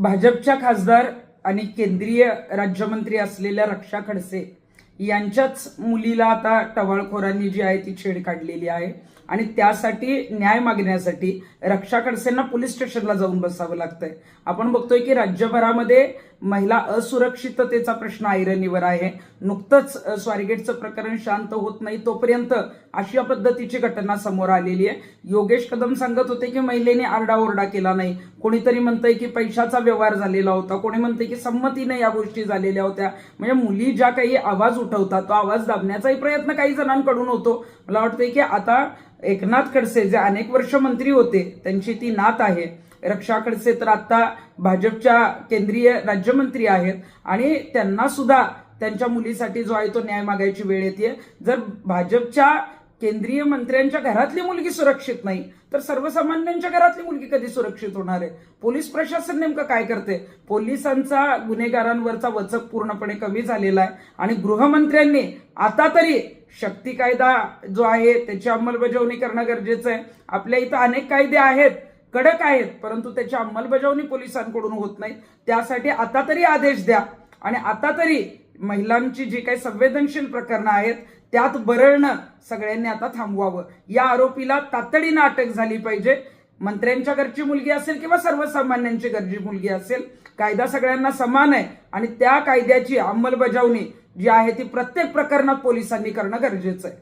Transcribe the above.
भाजपच्या खासदार आणि केंद्रीय राज्यमंत्री असलेल्या रक्षा खडसे यांच्याच मुलीला आता टवाळखोरांनी जी आहे ती छेड काढलेली आहे आणि त्यासाठी न्याय मागण्यासाठी रक्षा खडसेंना पोलीस स्टेशनला जाऊन बसावं लागतंय। आपण बघतोय की राज्यभरामध्ये महिला असुरक्षिततेचा प्रश्न ऐरणीवर आहे। नुकतंच स्वारगेटचं प्रकरण शांत होत नाही तोपर्यंत अशा पद्धतीची घटना समोर आलेली आहे। योगेश कदम सांगत होते की महिलेने आरडाओरडा केला नाही, कोणीतरी म्हणतंय की पैशाचा व्यवहार झालेला होता, कोणी म्हणतंय की संमतीने या गोष्टी झालेल्या होत्या। म्हणजे मुली ज्या काही आवाज उठवतात तो आवाज दाबण्याचाही प्रयत्न काही जणांकडून होतो। मला वाटतंय की आता एकनाथ खडसे जे अनेक वर्ष मंत्री होते त्यांची ती नात आहे। रक्षा खडसे तर आता भाजपच्या केंद्रीय राज्यमंत्री आहेत आणि त्यांना सुद्धा त्यांच्या मुलीसाठी जो आहे तो न्याय मागायची वेळ येते। जर भाजपच्या केंद्रीय मंत्र्यांच्या घरातली मुलगी सुरक्षित नाही तर सर्वसामान्यांच्या घरातली मुलगी कधी सुरक्षित होणार आहे? पोलीस प्रशासन नेमकं काय करते? पोलिसांचा गुन्हेगारांवरचा वचक पूर्णपणे कमी झालेला आहे आणि गृहमंत्र्यांनी आता तरी शक्ती कायदा जो आहे त्याची अंमलबजावणी करणं गरजेचं आहे। आपल्या इथं अनेक कायदे आहेत, कडक आहेत, परंतु त्याची अंमलबजावणी पोलिसांकडून होत नाही। त्यासाठी आता तरी आदेश द्या आणि आता तरी महिलांची जी काही संवेदनशील प्रकरणं आहेत त्यात बरळणं सगळ्यांनी आता थांबवावं। या आरोपीला तातडीनं अटक झाली पाहिजे। मंत्र्यांच्या घरची मुलगी असेल किंवा सर्वसामान्यांची घरची मुलगी असेल, कायदा सगळ्यांना समान आहे आणि त्या कायद्याची अंमलबजावणी जी आहे ती प्रत्येक प्रकरणात पोलिसांनी करणं गरजेचं आहे।